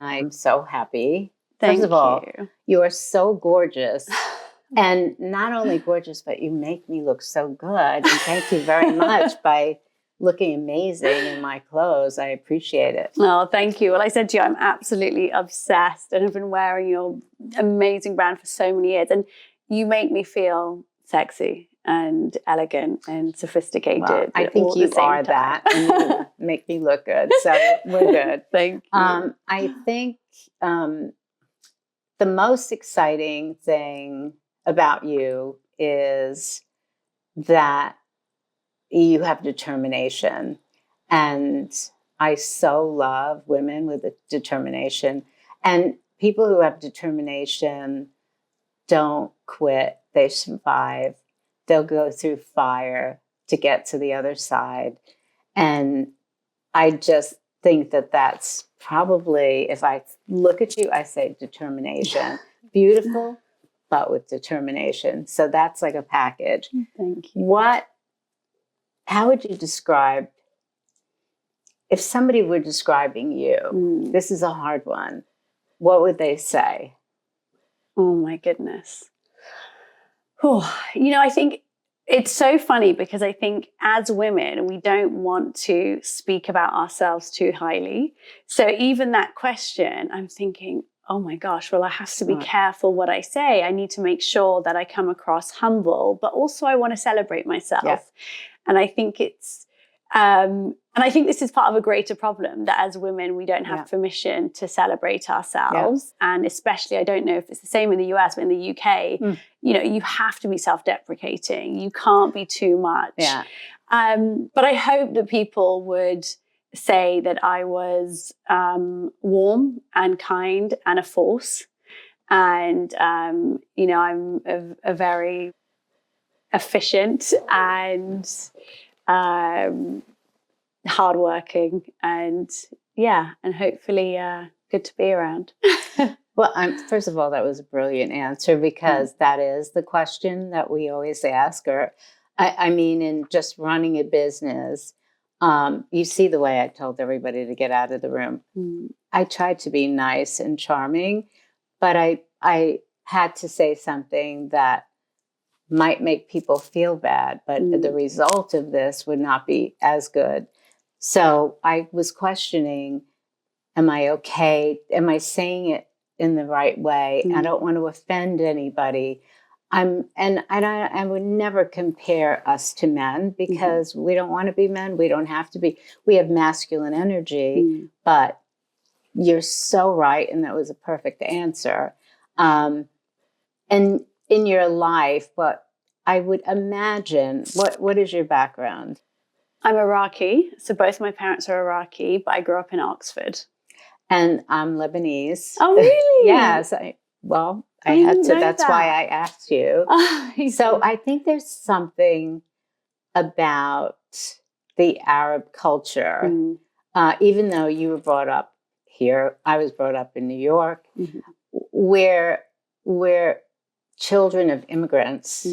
I'm so happy. Thank First of all, you. You are so gorgeous. And not only gorgeous, but you make me look so good. And thank you very much by looking amazing in my clothes. I appreciate it. Oh, thank you. Well, I said to you, I'm absolutely obsessed and have been wearing your amazing brand for so many years. And you make me feel sexy and elegant and sophisticated. Well, I think you are that, and you make me look good. So we're good. Thank you. I think the most exciting thing about you is that you have determination. And I so love women with determination. And people who have determination don't quit, they survive. They'll go through fire to get to the other side. And I just think that that's probably, if I look at you, I say determination. Beautiful, but with determination. So that's like a package. Thank you. How would you describe, if somebody were describing you, this is a hard one, what would they say? Oh my goodness. Oh, I think it's so funny because I think as women, we don't want to speak about ourselves too highly. So even that question, I'm thinking, oh my gosh, well, I have to be careful what I say. I need to make sure that I come across humble, but also I want to celebrate myself. Yeah. And I think and I think this is part of a greater problem that as women, we don't have permission to celebrate ourselves. Yeah. And especially, I don't know if it's the same in the US, but in the UK, you have to be self-deprecating. You can't be too much. Yeah. But I hope that people would say that I was warm and kind and a force. And, I'm a very efficient and hardworking and hopefully good to be around. Well, first of all, that was a brilliant answer because that is the question that we always ask. Or, I mean, in just running a business, you see the way I told everybody to get out of the room. I tried to be nice and charming, but I had to say something that might make people feel bad, but the result of this would not be as good. So I was questioning, am I okay? Am I saying it in the right way? I don't want to offend anybody. I would never compare us to men because we don't want to be men. We don't have to be. We have masculine energy, but you're so right. And that was a perfect answer. And in your life, but I would imagine, what is your background? I'm Iraqi, so both my parents are Iraqi, but I grew up in Oxford. And I'm Lebanese. Oh, really? Yes. I had to, that's why I asked you. So I think there's something about the Arab culture, even though you were brought up here, I was brought up in New York, where we're children of immigrants,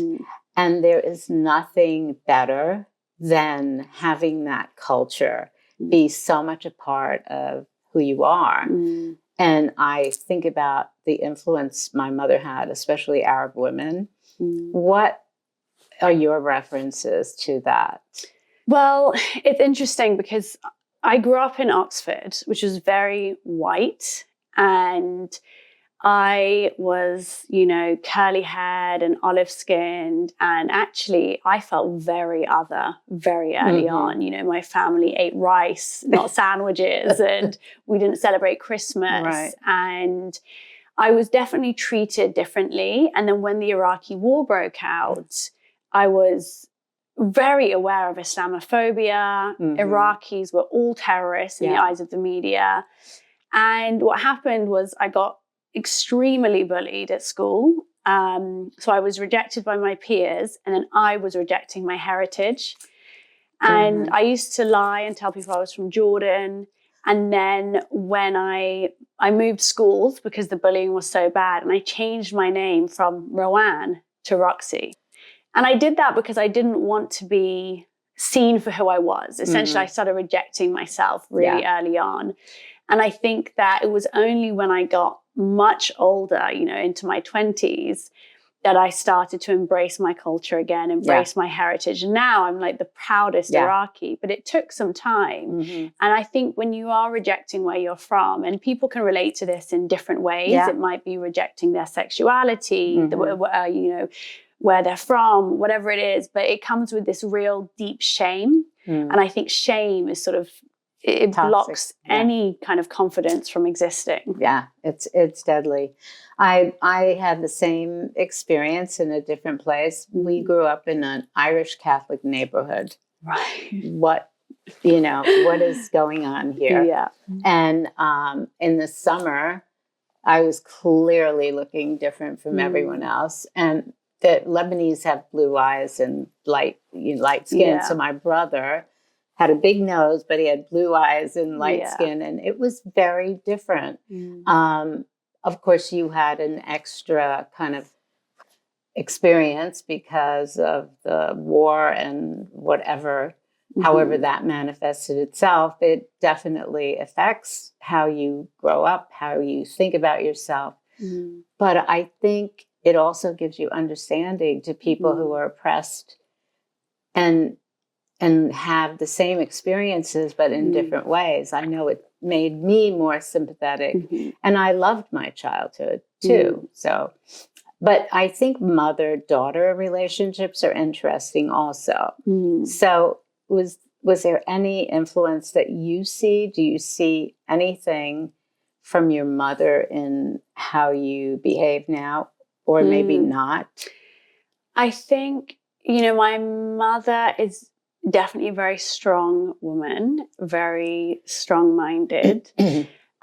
and there is nothing better than having that culture be so much a part of who you are. And I think about the influence my mother had, especially Arab women. What are your references to that? Well, it's interesting because I grew up in Oxford, which is very white, and I was, curly haired and olive skinned. And actually, I felt very other very early on. My family ate rice, not sandwiches, and we didn't celebrate Christmas. Right. And I was definitely treated differently. And then when the Iraqi war broke out, I was very aware of Islamophobia. Iraqis were all terrorists in the eyes of the media. And what happened was I got extremely bullied at school. So I was rejected by my peers, and then I was rejecting my heritage. And I used to lie and tell people I was from Jordan. And then when I moved schools because the bullying was so bad, and I changed my name from Rowan to Roxie. And I did that because I didn't want to be seen for who I was. Essentially, I started rejecting myself really early on. And I think that it was only when I got much older, you know, into my 20s, that I started to embrace my culture again, embrace my heritage. And now I'm like the proudest Iraqi, but it took some time. Mm-hmm. And I think when you are rejecting where you're from, and people can relate to this in different ways, it might be rejecting their sexuality, you know, where they're from, whatever it is, but it comes with this real deep shame. And I think shame is sort of, it Toxic. Blocks any kind of confidence from existing. Yeah, it's deadly. I had the same experience in a different place. We grew up in an Irish Catholic neighborhood. Right. What is going on here? Yeah. And in the summer, I was clearly looking different from everyone else. And the Lebanese have blue eyes and light skin. Yeah. So my brother had a big nose, but he had blue eyes and light skin, and it was very different. Of course, you had an extra kind of experience because of the war and whatever, however that manifested itself. It definitely affects how you grow up, how you think about yourself. But I think it also gives you understanding to people who are oppressed and have the same experiences, but in different ways. I know it made me more sympathetic, and I loved my childhood too. So, but I think mother-daughter relationships are interesting also. So was there any influence that you see? Do you see anything from your mother in how you behave now, or maybe not? I think, you know, my mother is definitely a very strong woman, very strong-minded.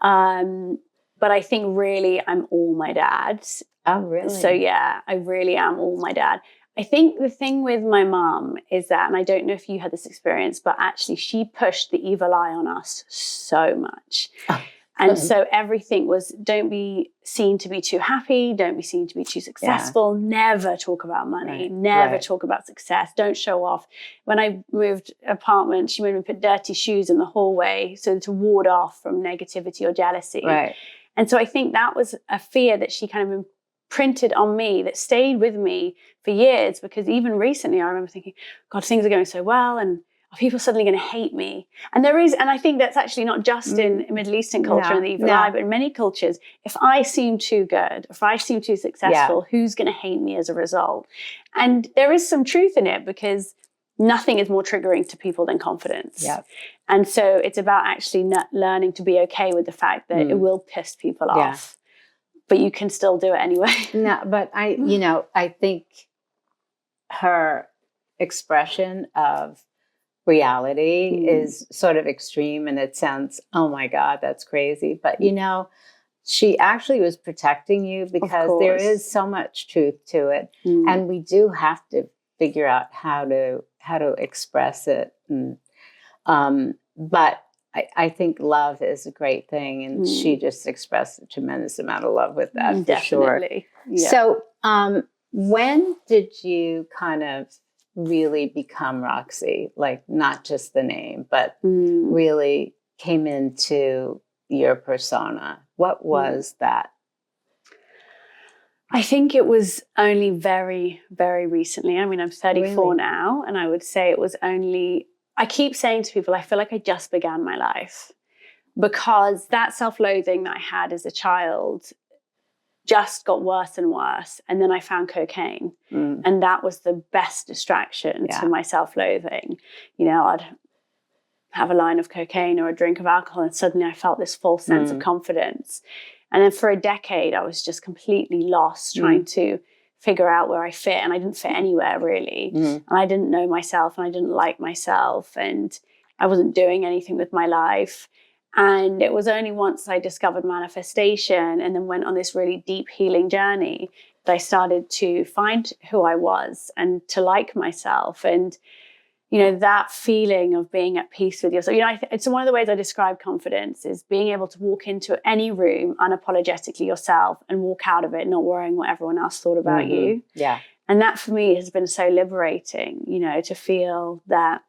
But I think really I'm all my dad. Oh, really? So yeah, I really am all my dad. I think the thing with my mom is that, and I don't know if you had this experience, but actually she pushed the evil eye on us so much. And so everything was, don't be seen to be too happy, don't be seen to be too successful, never talk about money, never talk about success, don't show off. When I moved apartment, she made me put dirty shoes in the hallway so to ward off from negativity or jealousy. Right. And so I think that was a fear that she kind of imprinted on me that stayed with me for years, because even recently I remember thinking, God, things are going so well, and are people suddenly going to hate me? And I think that's actually not just in Middle Eastern culture and the evil eye, but in many cultures, if I seem too good, if I seem too successful, who's going to hate me as a result? And there is some truth in it, because nothing is more triggering to people than confidence. Yeah. And so it's about actually learning to be okay with the fact that it will piss people off, but you can still do it anyway. No, but I think her expression of reality is sort of extreme, and it sounds, oh my God, that's crazy. But she actually was protecting you, because there is so much truth to it, and we do have to figure out how to express it. But I think love is a great thing, and she just expressed a tremendous amount of love with that, for sure. Yeah. So when did you kind of really become Roxie? Like, not just the name, but really came into your persona. What was that? I think it was only very, very recently. I mean, I'm 34 now, and I would say it was only, I keep saying to people, I feel like I just began my life, because that self-loathing that I had as a child just got worse and worse. And then I found cocaine, and that was the best distraction to my self-loathing. I'd have a line of cocaine or a drink of alcohol, and suddenly I felt this false sense of confidence. And then for a decade, I was just completely lost, trying to figure out where I fit. And I didn't fit anywhere, really. And I didn't know myself, and I didn't like myself, and I wasn't doing anything with my life. And it was only once I discovered manifestation and then went on this really deep healing journey that I started to find who I was and to like myself. And, that feeling of being at peace with yourself. It's one of the ways I describe confidence is being able to walk into any room unapologetically yourself and walk out of it not worrying what everyone else thought about you. Yeah. And that for me has been so liberating, to feel that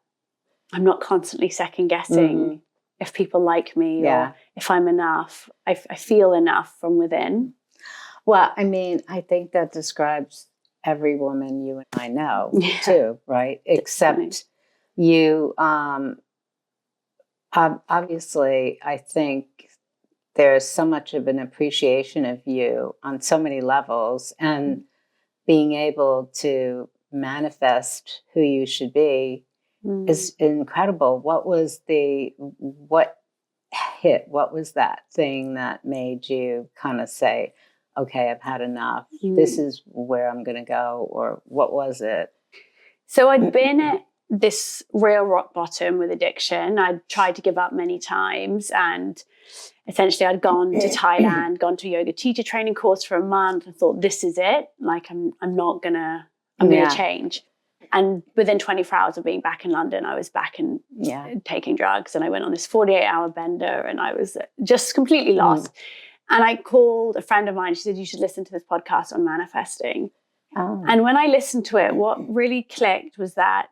I'm not constantly second guessing if people like me Yeah. or if I'm enough. I feel enough from within. Well, I mean, I think that describes every woman you and I know Yeah. too, right? Except you, obviously, I think there's so much of an appreciation of you on so many levels, and being able to manifest who you should be is incredible. What was what was that thing that made you kind of say, okay, I've had enough. This is where I'm going to go, or what was it? So I'd been at this real rock bottom with addiction. I'd tried to give up many times, and essentially I'd gone to Thailand, gone to a yoga teacher training course for a month, and thought, this is it. Like I'm gonna change. And within 24 hours of being back in London, I was back and taking drugs, and I went on this 48-hour bender, and I was just completely lost. And I called a friend of mine. She said, you should listen to this podcast on manifesting. Oh. And when I listened to it, what really clicked was that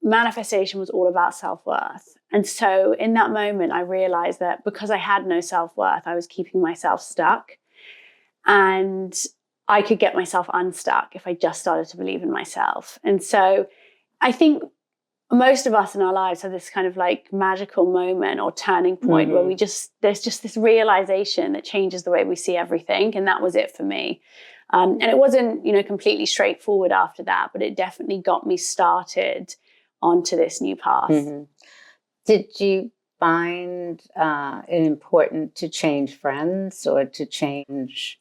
manifestation was all about self-worth. And so in that moment, I realized that because I had no self-worth, I was keeping myself stuck. And I could get myself unstuck if I just started to believe in myself. And so I think most of us in our lives have this kind of like magical moment or turning point where there's just this realization that changes the way we see everything. And that was it for me. And it wasn't, completely straightforward after that, but it definitely got me started onto this new path. Did you find it important to change friends or to change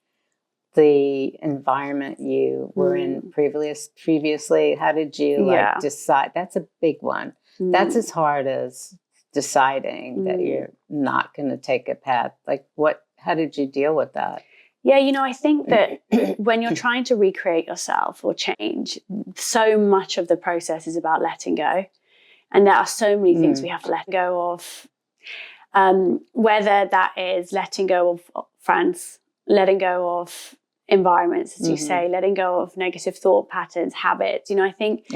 the environment you were in previously? How did you decide? That's a big one. That's as hard as deciding that you're not going to take a path. Like how did you deal with that? Yeah, I think that when you're trying to recreate yourself or change, so much of the process is about letting go. And there are so many things we have to let go of. Whether that is letting go of friends, letting go of environments, as you say, letting go of negative thought patterns, habits. I think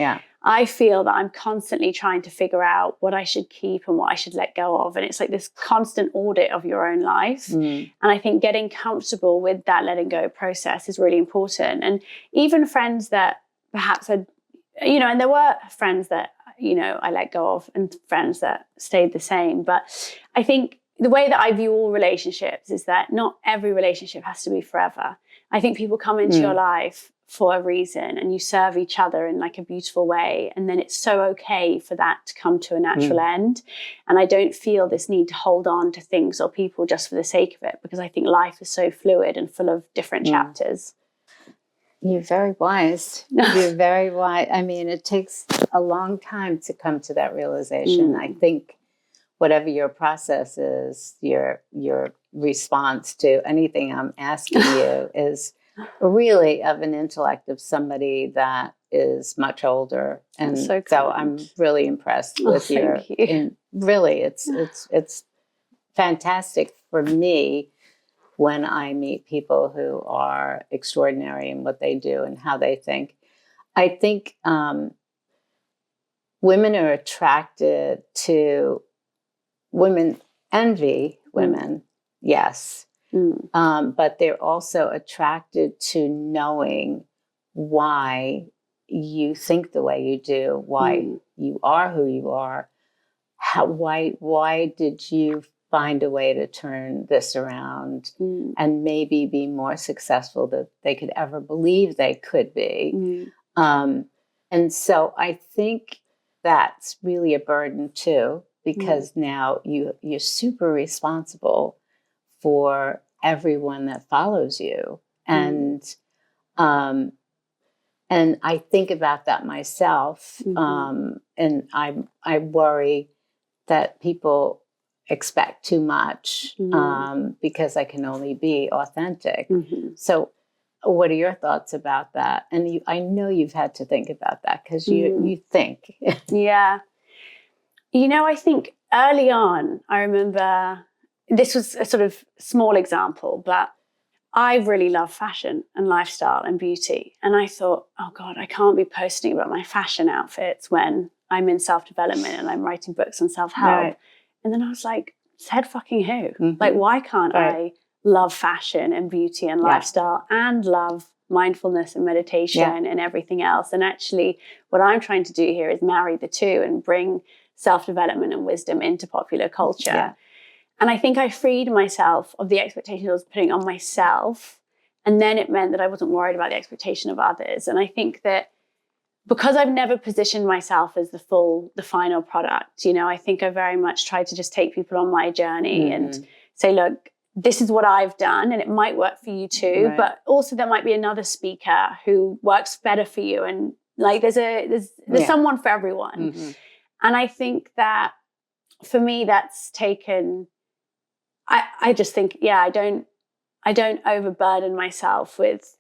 I feel that I'm constantly trying to figure out what I should keep and what I should let go of. And it's like this constant audit of your own life. And I think getting comfortable with that letting go process is really important. And even friends that perhaps had, and there were friends that, I let go of and friends that stayed the same. But I think the way that I view all relationships is that not every relationship has to be forever. I think people come into your life for a reason and you serve each other in like a beautiful way. And then it's so okay for that to come to a natural end. And I don't feel this need to hold on to things or people just for the sake of it, because I think life is so fluid and full of different chapters. You're very wise. You're very wise. I mean, it takes a long time to come to that realization. I think whatever your process is, your response to anything I'm asking you is really of an intellect of somebody that is much older. And so I'm really impressed with really, it's fantastic for me when I meet people who are extraordinary in what they do and how they think. I think women are attracted to women, envy women, yes. But they're also attracted to knowing why you think the way you do, why you are who you are. Why did you find a way to turn this around and maybe be more successful than they could ever believe they could be? And so I think that's really a burden too, because now you're super responsible for everyone that follows you. And I think about that myself. And I worry that people expect too much because I can only be authentic. So what are your thoughts about that? And I know you've had to think about that because you think. Yeah. I think early on, I remember, this was a sort of small example, but I really love fashion and lifestyle and beauty. And I thought, oh God, I can't be posting about my fashion outfits when I'm in self-development and I'm writing books on self-help. Right. And then I was like, said fucking who? Mm-hmm. Like, why can't I love fashion and beauty and lifestyle and love mindfulness and meditation and everything else? And actually, what I'm trying to do here is marry the two and bring self-development and wisdom into popular culture. Yeah. And I think I freed myself of the expectations I was putting on myself. And then it meant that I wasn't worried about the expectation of others. And I think that because I've never positioned myself as the final product, you know, I think I very much tried to just take people on my journey and say, look, this is what I've done and it might work for you too. But also there might be another speaker who works better for you. And like, there's someone for everyone. Mm-hmm. And I think that for me, that's taken, I just think, I don't overburden myself with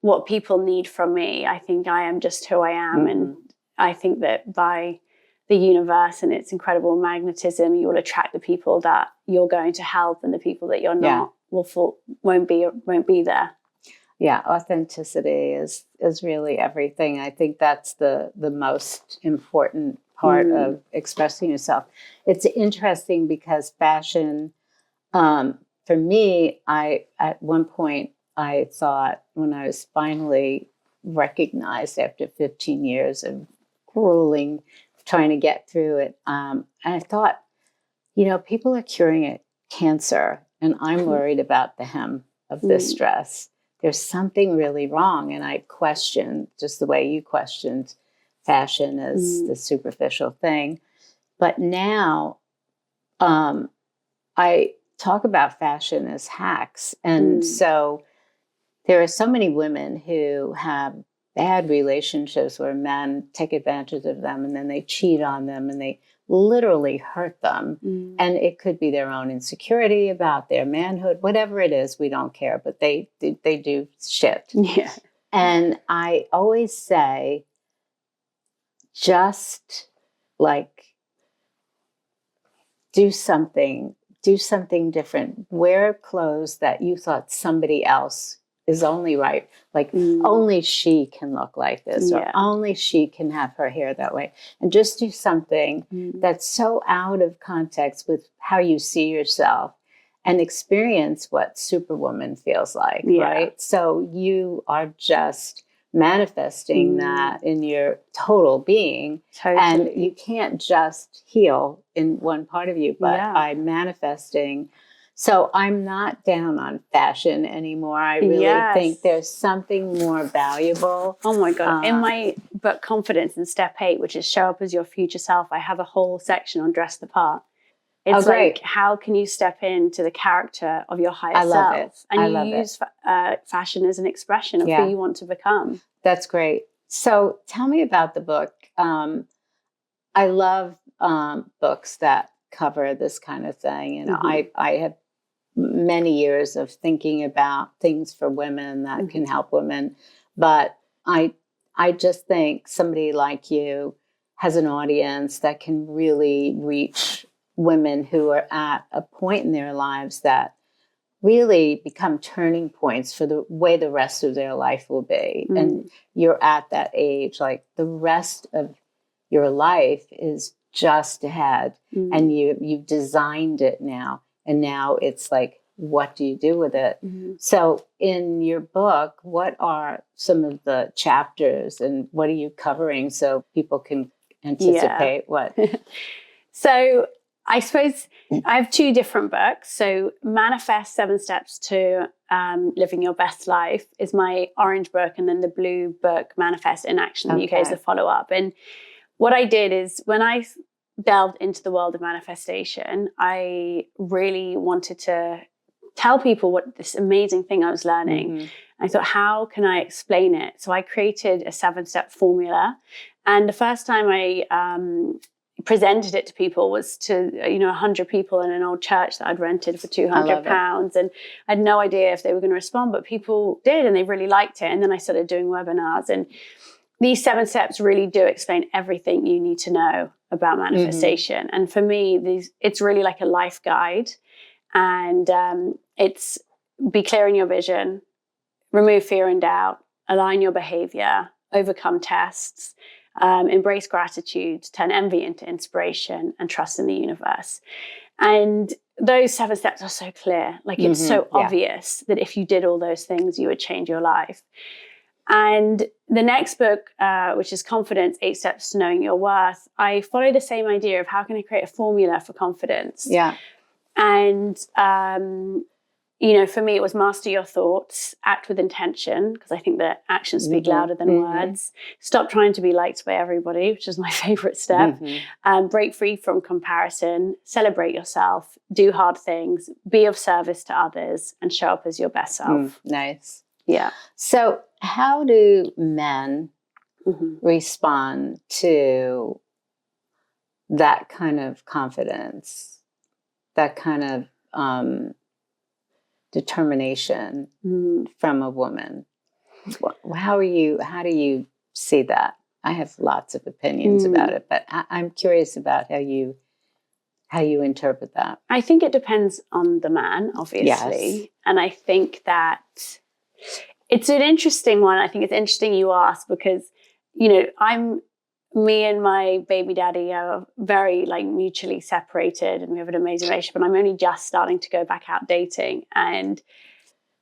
what people need from me. I think I am just who I am. And I think that by the universe and its incredible magnetism, you will attract the people that you're going to help, and the people that you're not won't be there. Yeah, authenticity is really everything. I think that's the most important part of expressing yourself. It's interesting because fashion, for me, at one point I thought, when I was finally recognized after 15 years of grueling trying to get through it, and I thought, you know, people are curing cancer, and I'm worried about the hem of this dress. There's something really wrong. And I questioned, just the way you questioned fashion as the superficial thing. But now I talk about fashion as hacks. And so there are so many women who have bad relationships where men take advantage of them and then they cheat on them and they literally hurt them. And it could be their own insecurity about their manhood, whatever it is, we don't care, but they do shit. Yeah. And I always say, just like, do something different. Wear clothes that you thought somebody else is only right. Like only she can look like this, or only she can have her hair that way. And just do something that's so out of context with how you see yourself, and experience what Superwoman feels like, right? So you are just manifesting that in your total being. Totally. And you can't just heal in one part of you, but by manifesting. So I'm not down on fashion anymore. I really think there's something more valuable. Oh my God. In my book, Confidence, in step 8, which is show up as your future self, I have a whole section on dress the part. It's like, how can you step into the character of your higher self? And you use fashion as an expression of who you want to become. That's great. So tell me about the book. I love books that cover this kind of thing. You know, I have many years of thinking about things for women that can help women. But I just think somebody like you has an audience that can really reach women who are at a point in their lives that really become turning points for the way the rest of their life will be. And you're at that age, like the rest of your life is just ahead, and you've designed it now. And now it's like, what do you do with it? So in your book, what are some of the chapters and what are you covering so people can anticipate what? So I suppose I have 2 different books. So Manifest 7 Steps to Living Your Best Life is my orange book, and then the blue book, Manifest in Action, the UK, is the follow-up. And what I did is, when I delved into the world of manifestation, I really wanted to tell people what this amazing thing I was learning. I thought, how can I explain it? So I created a 7-step formula. And the first time I presented it to people was to 100 people in an old church that I'd rented for £200, and I had no idea if they were going to respond, but people did, and they really liked it. And then I started doing webinars, and these 7 steps really do explain everything you need to know about manifestation. And for me, it's really like a life guide, and it's be clear in your vision, remove fear and doubt, align your behavior, overcome tests, embrace gratitude, turn envy into inspiration, and trust in the universe. And those 7 steps are so clear. Like, it's so Yeah. obvious that if you did all those things, you would change your life. And the next book, which is Confidence, 8 Steps to Knowing Your Worth, I follow the same idea of how can I create a formula for confidence. Yeah. And, for me, it was master your thoughts, act with intention, because I think that actions speak louder than words. Stop trying to be liked by everybody, which is my favorite step. Break free from comparison, celebrate yourself, do hard things, be of service to others, and show up as your best self. Nice. Yeah. So how do men respond to that kind of confidence, that kind of determination from a woman? How do you see that? I have lots of opinions about it, but I'm curious about how you interpret that. I think it depends on the man, obviously. Yes. And I think that it's an interesting one. I think it's interesting you ask because, me and my baby daddy are very mutually separated and we have an amazing relationship, and I'm only just starting to go back out dating. And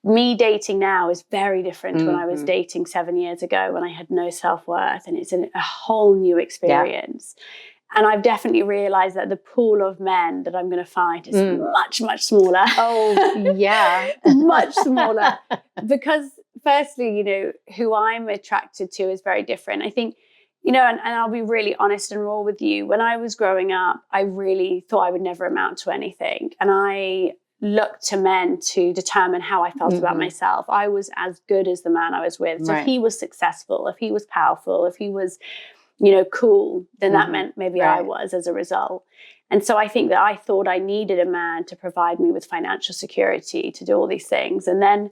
me dating now is very different to when I was dating 7 years ago when I had no self-worth, and it's a whole new experience. Yeah. And I've definitely realized that the pool of men that I'm going to find is much, much smaller. Oh, yeah. Much smaller. Because firstly, who I'm attracted to is very different. I think, and I'll be really honest and raw with you. When I was growing up, I really thought I would never amount to anything. And I looked to men to determine how I felt about myself. I was as good as the man I was with. So if he was successful, if he was powerful, if he was cool, then that meant maybe I was as a result. And so I think that I thought I needed a man to provide me with financial security to do all these things. And then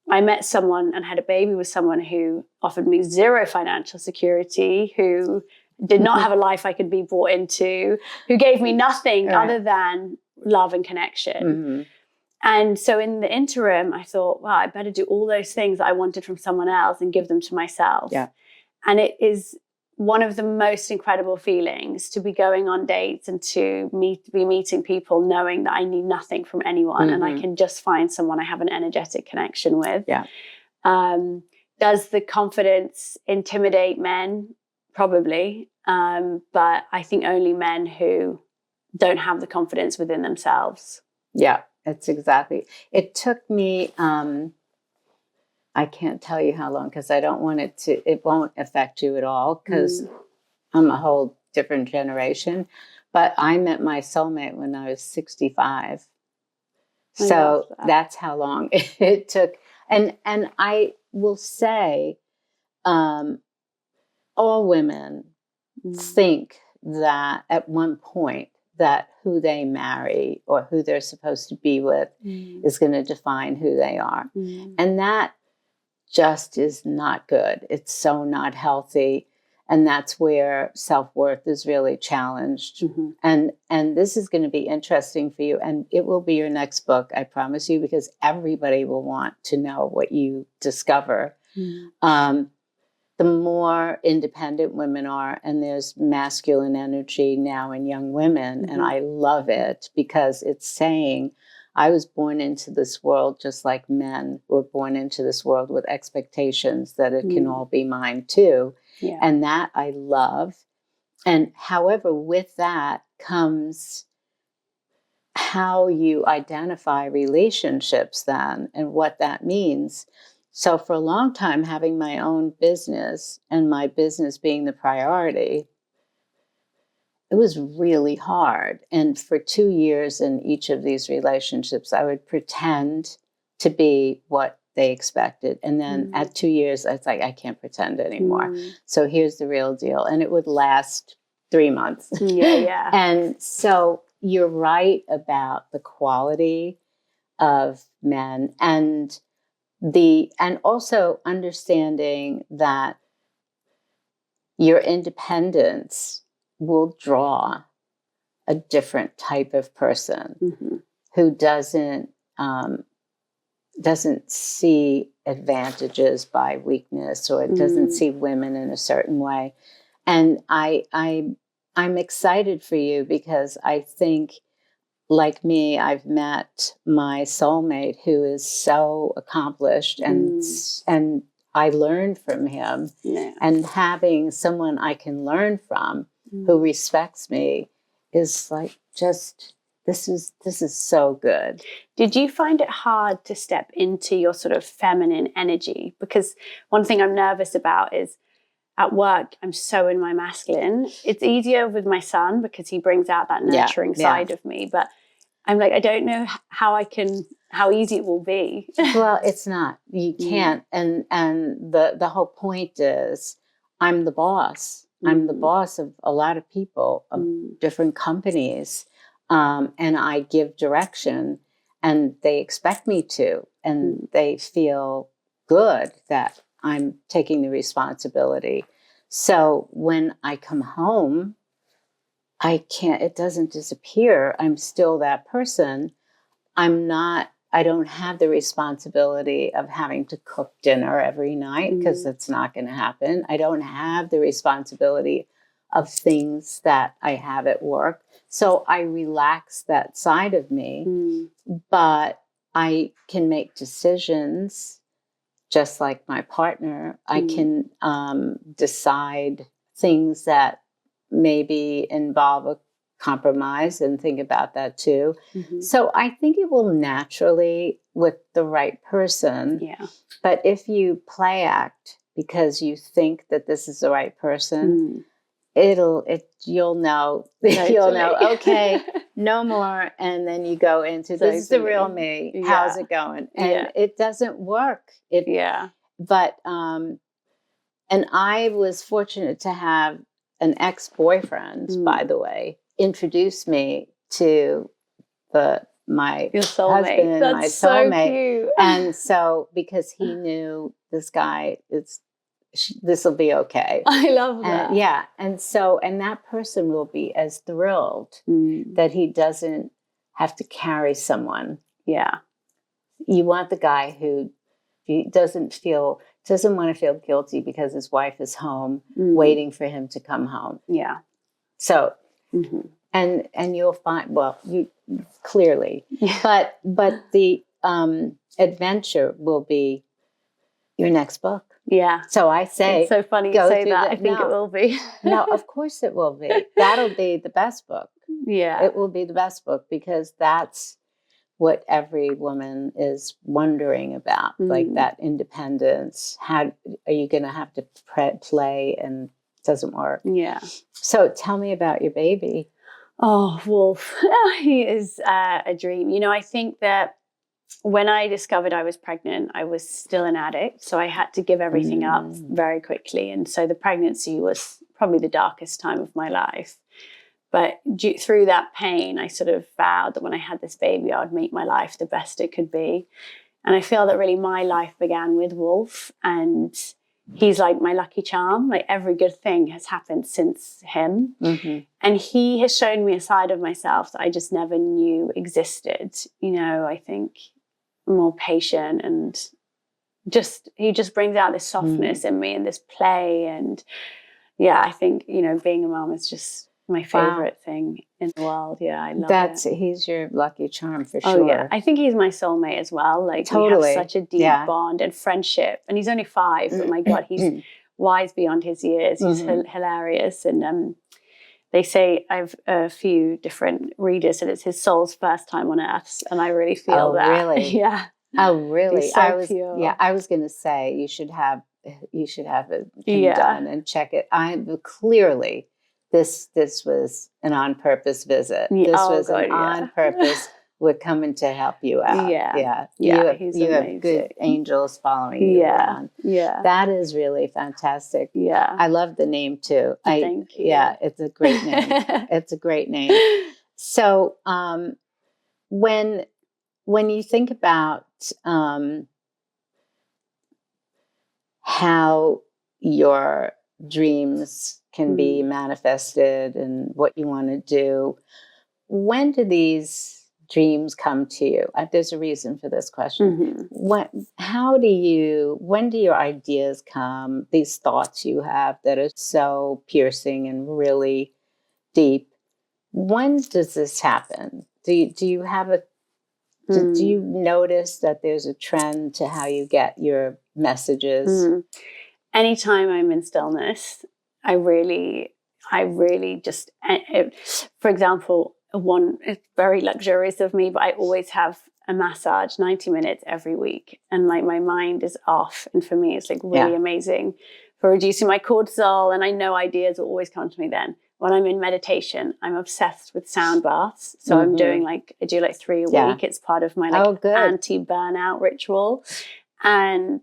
I met someone and had a baby with someone who offered me zero financial security, who did not have a life I could be brought into, who gave me nothing other than love and connection. And so in the interim, I thought, wow, I better do all those things that I wanted from someone else and give them to myself. Yeah. And it is one of the most incredible feelings to be going on dates and to be meeting people knowing that I need nothing from anyone and I can just find someone I have an energetic connection with. Yeah. Does the confidence intimidate men? Probably. But I think only men who don't have the confidence within themselves. Yeah, it's exactly. It took me... I can't tell you how long because I don't want it won't affect you at all because I'm a whole different generation. But I met my soulmate when I was 65. So that's how long it took. And I will say all women think that at one point that who they marry or who they're supposed to be with is going to define who they are. And that just is not good. It's so not healthy. And that's where self-worth is really challenged. And this is going to be interesting for you. And it will be your next book, I promise you, because everybody will want to know what you discover. The more independent women are, and there's masculine energy now in young women, and I love it because it's saying, I was born into this world just like men were born into this world with expectations that it can all be mine too. Yeah. And that I love. And however, with that comes how you identify relationships then and what that means. So for a long time, having my own business and my business being the priority, it was really hard. And for 2 years in each of these relationships, I would pretend to be what they expected. And then at 2 years, I was like, I can't pretend anymore. So here's the real deal. And it would last 3 months. Yeah. And so you're right about the quality of men and also understanding that your independence will draw a different type of person who doesn't see advantages by weakness or doesn't see women in a certain way. And I'm excited for you because I think like me, I've met my soulmate who is so accomplished, and I learned from him. Yeah. And having someone I can learn from who respects me is like just this is so good. Did you find it hard to step into your sort of feminine energy? Because one thing I'm nervous about is at work, I'm so in my masculine. It's easier with my son because he brings out that nurturing side of me. But I'm like, I don't know how easy it will be. Well, it's not. You can't. And the whole point is I'm the boss. I'm the boss of a lot of people, of different companies. And I give direction, and they expect me to, and they feel good that I'm taking the responsibility. So when I come home, it doesn't disappear. I'm still that person. I don't have the responsibility of having to cook dinner every night because it's not going to happen. I don't have the responsibility of things that I have at work. So I relax that side of me, but I can make decisions just like my partner. I can decide things that maybe involve a compromise and think about that too. So I think it will naturally with the right person. Yeah. But if you play act because you think that this is the right person, you'll know, okay, no more. And then you go into, this is the real me. Yeah. How's it going? And it doesn't work. But, and I was fortunate to have an ex-boyfriend, by the way, introduce me to my husband, That's my soulmate. So cute. And so, because he knew this guy, this will be okay. I love that. And that person will be as thrilled that he doesn't have to carry someone. Yeah. You want the guy who doesn't want to feel guilty because his wife is home waiting for him to come home. Yeah. So, and you'll find, well, you clearly, but the adventure will be your next book. Yeah. So I say, it's so funny you say that. I think it will be. No, of course it will be. That'll be the best book. Yeah. It will be the best book because that's what every woman is wondering about, like that independence. How are you going to have to play and it doesn't work? Yeah. So tell me about your baby. Oh, Wolf. He is a dream. You know, I think that when I discovered I was pregnant, I was still an addict. So I had to give everything up very quickly. And so the pregnancy was probably the darkest time of my life. But through that pain, I sort of vowed that when I had this baby, I would make my life the best it could be. And I feel that really my life began with Wolf. And he's like my lucky charm. Like every good thing has happened since him. And he has shown me a side of myself that I just never knew existed. You know, I think more patient and he just brings out this softness in me and this play. And I think, you know, being a mom is just my favorite thing in the world. Yeah, I love it. He's your lucky charm for sure. Oh yeah, I think he's my soulmate as well. Like totally. We have such a deep bond and friendship. And he's only 5, but my God, he's wise beyond his years. He's hilarious. And they say I've a few different readers and it's his soul's first time on earth. And I really feel that. Really? Yeah. Oh, really? He's so pure. Yeah, I was going to say you should have it done and check it. Clearly. This was an on-purpose visit. This was on-purpose. We're coming to help you out. Yeah. You have good angels following you around. Yeah. That is really fantastic. Yeah. I love the name too. Thank you. Yeah, it's a great name. It's a great name. So when you think about how your dreams can be manifested and what you want to do, when do these dreams come to you? There's a reason for this question. When do your ideas come, these thoughts you have that are so piercing and really deep? When does this happen? Do you have a do you notice that there's a trend to how you get your messages? Anytime I'm in stillness, I really just, for example, it's very luxurious of me, but I always have a massage 90 minutes every week, and like my mind is off, and for me it's like really amazing for reducing my cortisol, and I know ideas will always come to me then. When I'm in meditation, I'm obsessed with sound baths, so I do like 3 a week. It's part of my like anti-burnout ritual. And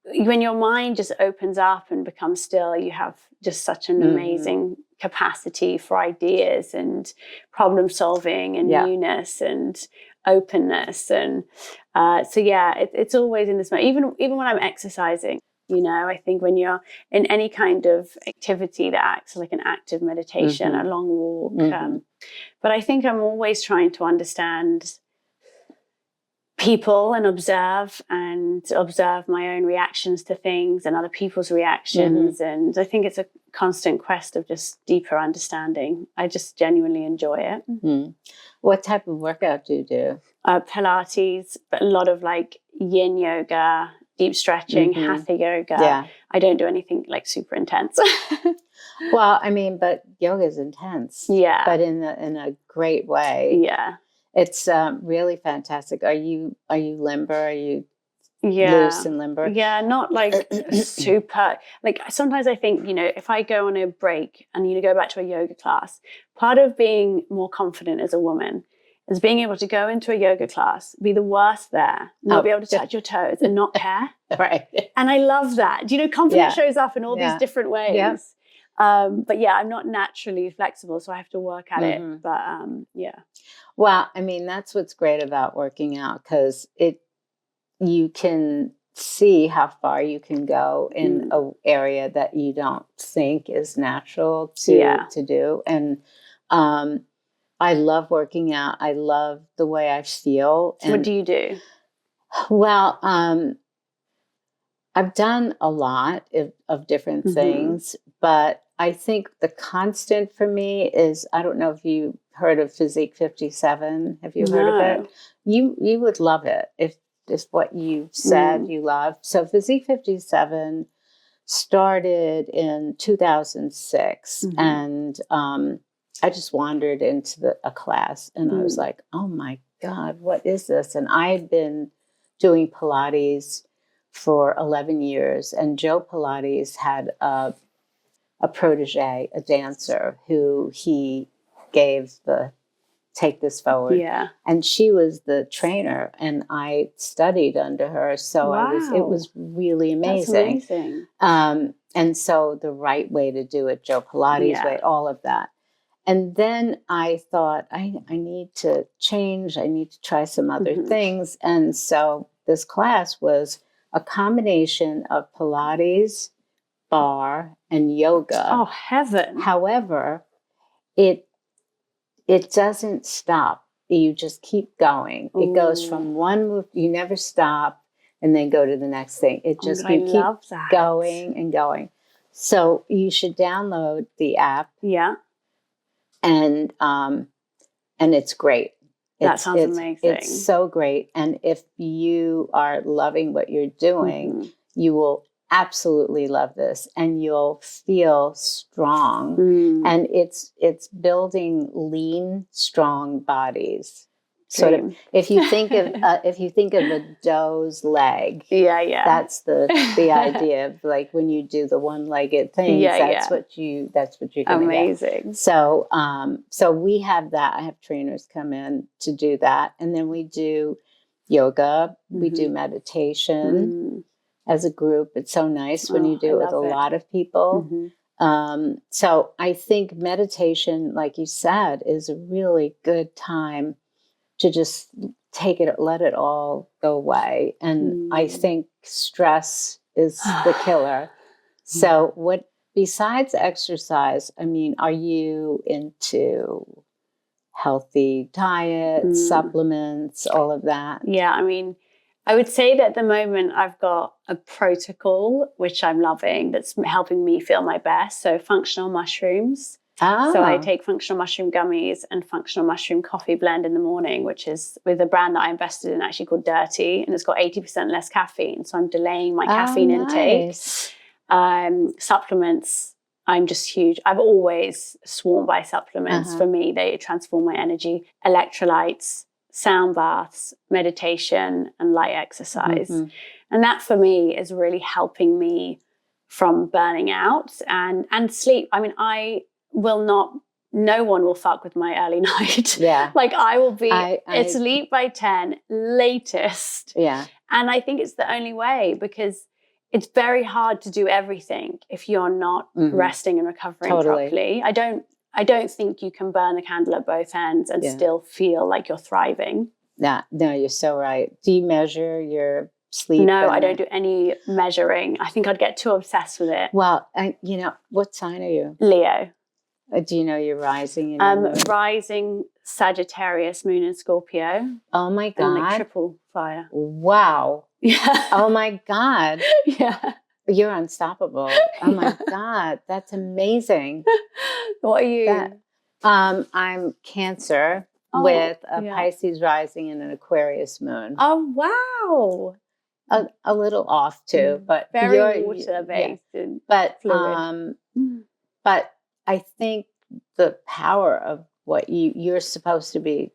when your mind just opens up and becomes still, you have just such an amazing capacity for ideas and problem solving and newness and openness. And it's always in this moment. Even when I'm exercising, you know, I think when you're in any kind of activity that acts like an active meditation, a long walk. But I think I'm always trying to understand people and observe my own reactions to things and other people's reactions. And I think it's a constant quest of just deeper understanding. I just genuinely enjoy it. What type of workout do you do? Pilates, but a lot of like yin yoga, deep stretching, hatha yoga. I don't do anything like super intense. Well, I mean, but yoga is intense. Yeah. But in a great way. Yeah. It's really fantastic. Are you limber? Are you loose and limber? Yeah, not like super. Like sometimes I think, you know, if I go on a break and you go back to a yoga class, part of being more confident as a woman is being able to go into a yoga class, be the worst there, not be able to touch your toes and not care. Right. And I love that. You know, confidence shows up in all these different ways. Yeah. But yeah, I'm not naturally flexible, so I have to work at it. But Well, I mean, that's what's great about working out, because you can see how far you can go in an area that you don't think is natural to do. And I love working out. I love the way I feel. And, what do you do? Well, I've done a lot of different things, but I think the constant for me is, I don't know if you heard of Physique 57. Have you heard of it? You would love it if what you said you love. So Physique 57 started in 2006, and I just wandered into a class, and I was like, oh my God, what is this? And I had been doing Pilates for 11 years, and Joe Pilates had a protege, a dancer, who he gave the take this forward. Yeah. And she was the trainer, and I studied under her. So it was really amazing. That's amazing. And so the right way to do it, Joe Pilates way, all of that. And then I thought, I need to change. I need to try some other things. And so this class was a combination of Pilates, bar, and yoga. Oh, heaven. However, it doesn't stop. You just keep going. Ooh. It goes from one move, you never stop, and then go to the next thing. It just you keep going and going. So you should download the app. Yeah. And it's great. That sounds amazing. It's so great. And if you are loving what you're doing, you will absolutely love this, and you'll feel strong. And it's building lean, strong bodies. Sort of, if you think of a doe's leg, that's the idea of, like, when you do the one-legged things, that's what you're gonna amazing get. So so we have that. I have trainers come in to do that, and then we do yoga, we do meditation as a group. It's so nice when you do it with a lot of people. So I think meditation, like you said, is a really good time to just let it all go away. And I think stress is the killer. So besides exercise, I mean, are you into healthy diet, supplements, all of that? Yeah, I mean, I would say that at the moment I've got a protocol, which I'm loving, that's helping me feel my best. So functional mushrooms. So I Oh, take functional mushroom gummies and functional mushroom coffee blend in the morning, which is with a brand that I invested in actually called Dirty, and it's got 80% less caffeine. So I'm delaying my caffeine intake. nice. Supplements, I'm just huge. I've always sworn by supplements. Uh-huh. For me, they transform my energy. Electrolytes, sound baths, meditation, and light exercise. Mhm. And that for me is really helping me from burning out and sleep. I mean, no one will fuck with my early night. Yeah. Like I will be I asleep by 10 latest. yeah. And I think it's the only way, because it's very hard to do everything if you're not resting and recovering Totally. properly. I don't think you can burn the candle at both ends and still feel like you're thriving. No, you're so right. Do you measure your sleep? No, I don't do any measuring. I think I'd get too obsessed with it. Well, what sign are you? Leo. Do you know your rising? And your moon? Rising Sagittarius, moon in Scorpio. Oh my And God. like triple fire. Wow. Yeah. Oh my God. Yeah. You're unstoppable. Oh my God. That's amazing. What are you? I'm Cancer with a Pisces rising and an Aquarius moon. Oh, wow. A little off too, but very water based. Yeah. And but fluid. But I think the power of what you're supposed to be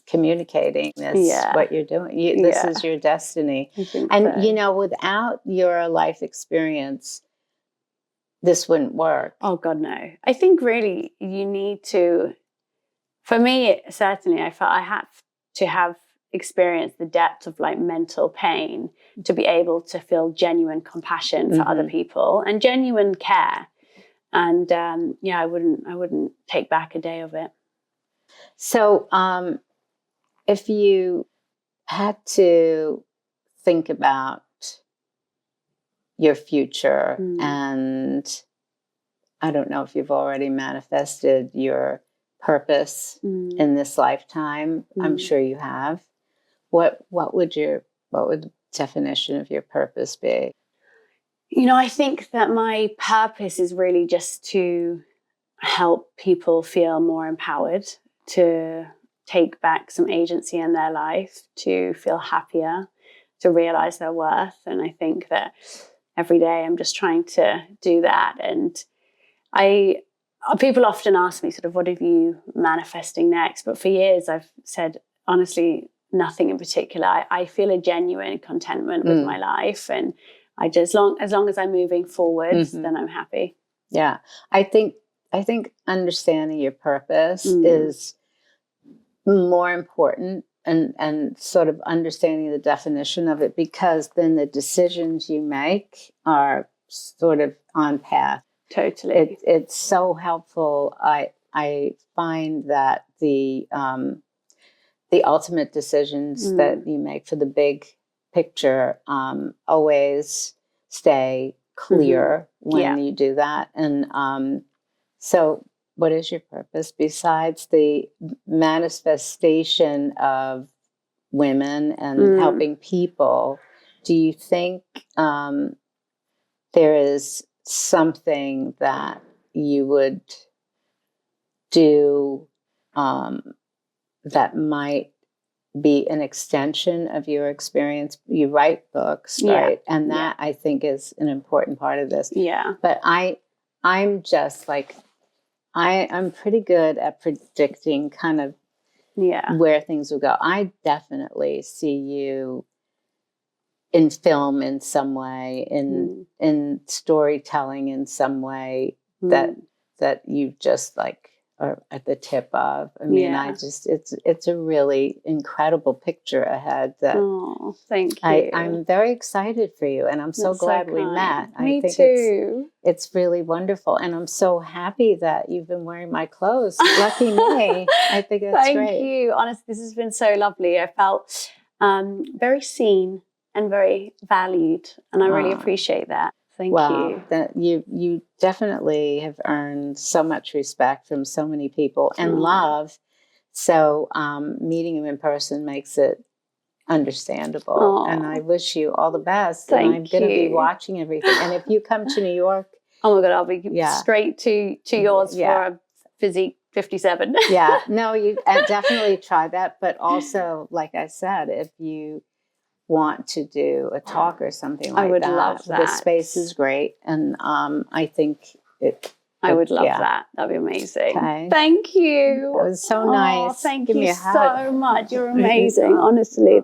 communicating this, what you're doing. This is your destiny. And so. Without your life experience, this wouldn't work. Oh God, no. I think really you need to. For me, certainly, I felt I had to have experienced the depth of like mental pain to be able to feel genuine compassion for other people and genuine care. And I wouldn't take back a day of it. So, if you had to think about your future, and I don't know if you've already manifested your purpose in this lifetime. I'm sure you have. What would the definition of your purpose be? I think that my purpose is really just to help people feel more empowered, to take back some agency in their life, to feel happier, to realize their worth. And I think that every day I'm just trying to do that. And people often ask me sort of, what are you manifesting next? But for years I've said, honestly, nothing in particular. I feel a genuine contentment with my life. And as long as I'm moving forwards, then I'm happy. Yeah. I think understanding your purpose is more important, and sort of understanding the definition of it, because then the decisions you make are sort of on path. Totally. It's so helpful. I find that the ultimate decisions that you make for the big picture always stay clear when you do that. And so what is your purpose besides the manifestation of women and helping people? Do you think there is something that you would do that might be an extension of your experience? You write books, right? And that I think is an important part of this. Yeah. But I'm just like, I'm pretty good at predicting kind of where things will go. I definitely see you in film in some way, in storytelling in some way that you just like are at the tip of. I mean, it's a really incredible picture ahead. Thank you. I'm very excited for you, and I'm so glad we met. Me I think too. It's really wonderful, and I'm so happy that you've been wearing my clothes. Lucky me. I think that's great. Thank you. Honestly, this has been so lovely. I felt very seen and very valued, and I really appreciate that. Thank you. You definitely have earned so much respect from so many people and love. So meeting you in person makes it understandable. And I wish you all the best. And I'm going to be watching everything. And if you come to New York, oh my God, I'll be straight to yours for physique 57. Yeah, no, you definitely try that. But also, like I said, if you want to do a talk or something like I would that, love the that. space is great. And I think I would love yeah. that. That'd be amazing. Okay. Thank you. That was so nice. Thank Give you me a hug. so much. You're amazing, honestly.